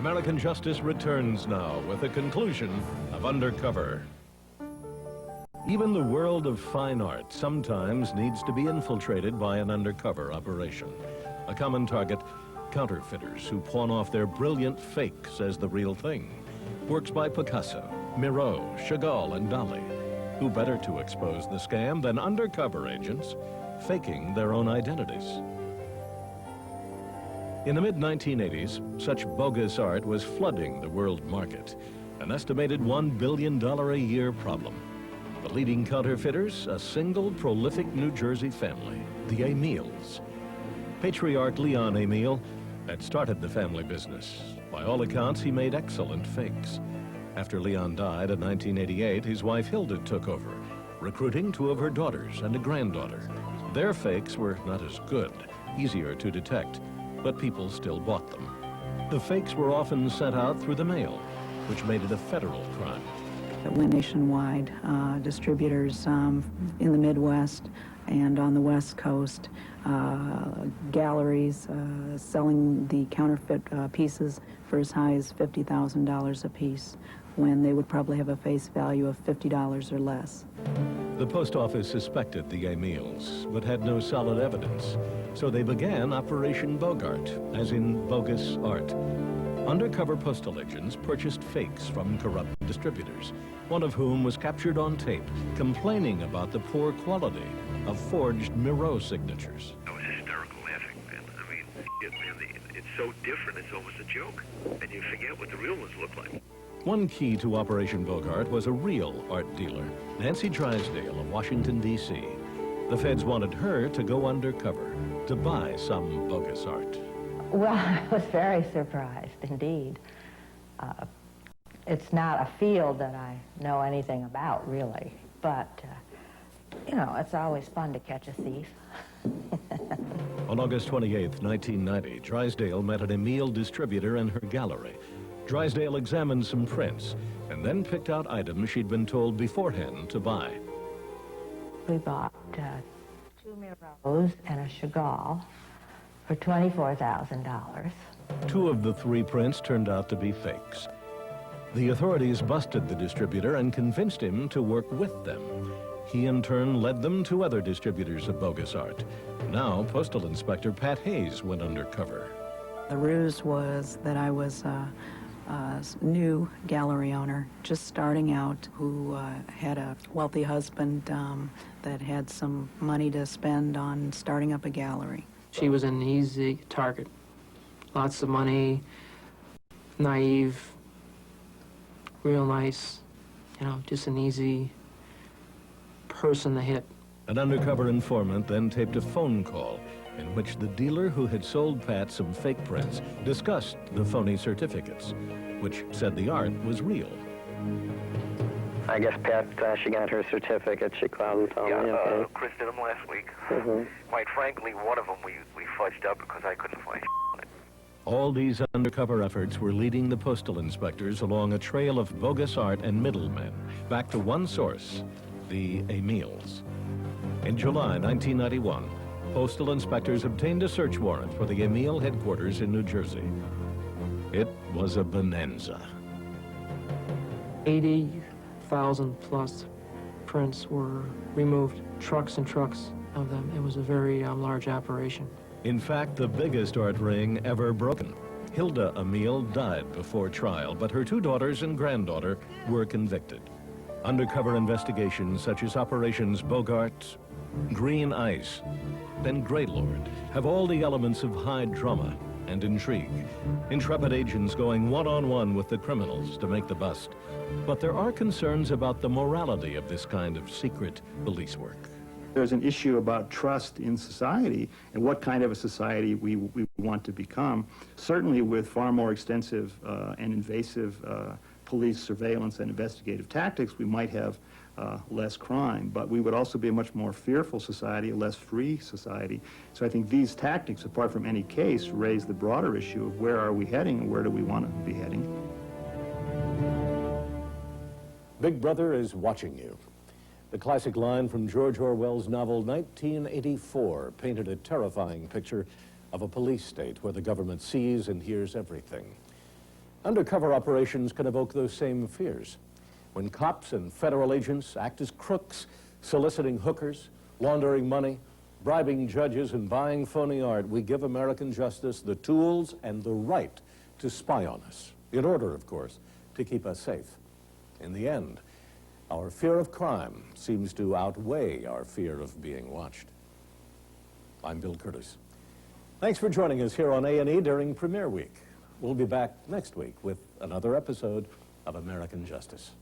American justice returns now with the conclusion of Undercover. Even the world of fine art sometimes needs to be infiltrated by an undercover operation. A common target, counterfeiters who pawn off their brilliant fakes as the real thing. Works by Picasso, Miro, Chagall, and Dali. Who better to expose the scam than undercover agents faking their own identities? In the mid-1980s, such bogus art was flooding the world market, an estimated $1 billion a year problem. The leading counterfeiters, a single prolific New Jersey family, the Emils. Patriarch Leon Emil had started the family business. By all accounts, he made excellent fakes. After Leon died in 1988, his wife Hilda took over, recruiting 2 of her daughters and a granddaughter. Their fakes were not as good, easier to detect, but people still bought them. The fakes were often sent out through the mail, which made it a federal crime. It went nationwide. Distributors in the Midwest and on the West Coast, galleries selling the counterfeit pieces for as high as $50,000 a piece, when they would probably have a face value of $50 or less. The post office suspected the Emils, but had no solid evidence, so they began Operation Bogart, as in bogus art. Undercover postal agents purchased fakes from corrupt distributors, one of whom was captured on tape, complaining about the poor quality of forged Miro signatures. I was hysterical laughing, man. I mean, it's so different, it's almost a joke, and you forget what the real ones look like. One key to Operation Bogart was a real art dealer, Nancy Drysdale of Washington, D.C. The feds wanted her to go undercover, to buy some bogus art. Well, I was very surprised, indeed. It's not a field that I know anything about, really, but, you know, it's always fun to catch a thief. On August 28, 1990, Drysdale met an Emil distributor in her gallery. Drysdale examined some prints and then picked out items she'd been told beforehand to buy. We bought 2 Miros and a Chagall for $24,000. 2 of the 3 prints turned out to be fakes. The authorities busted the distributor and convinced him to work with them. He in turn led them to other distributors of bogus art. Now, Postal Inspector Pat Hayes went undercover. The ruse was that I was a new gallery owner, just starting out, who had a wealthy husband that had some money to spend on starting up a gallery. She was an easy target. Lots of money, naive, real nice, you know, just an easy person to hit. An undercover informant then taped a phone call in which the dealer who had sold Pat some fake prints discussed the phony certificates, which said the art was real. I guess Pat, she got her certificate. She called and told me. Okay. Chris did them last week. Mm-hmm. Quite frankly, one of them we fudged up because I couldn't find on it. All these undercover efforts were leading the postal inspectors along a trail of bogus art and middlemen, back to one source, the Emils. In July 1991, postal inspectors obtained a search warrant for the Emil headquarters in New Jersey. It was a bonanza. 80,000 plus prints were removed, trucks and trucks of them. It was a very large operation. In fact, the biggest art ring ever broken. Hilda Emil died before trial, but her 2 daughters and granddaughter were convicted. Undercover investigations such as Operations Bogart, Green Ice, and Greylord have all the elements of high drama and intrigue. Intrepid agents going one-on-one with the criminals to make the bust. But there are concerns about the morality of this kind of secret police work. There's an issue about trust in society and what kind of a society we want to become. Certainly with far more extensive and invasive police surveillance and investigative tactics, we might have less crime, but we would also be a much more fearful society, a less free society. So I think these tactics, apart from any case, raise the broader issue of where are we heading and where do we want to be heading. Big Brother is watching you. The classic line from George Orwell's novel 1984 painted a terrifying picture of a police state where the government sees and hears everything. Undercover operations can evoke those same fears. When cops and federal agents act as crooks, soliciting hookers, laundering money, bribing judges, and buying phony art, we give American justice the tools and the right to spy on us, in order, of course, to keep us safe. In the end, our fear of crime seems to outweigh our fear of being watched. I'm Bill Curtis. Thanks for joining us here on A&E during Premiere Week. We'll be back next week with another episode of American Justice.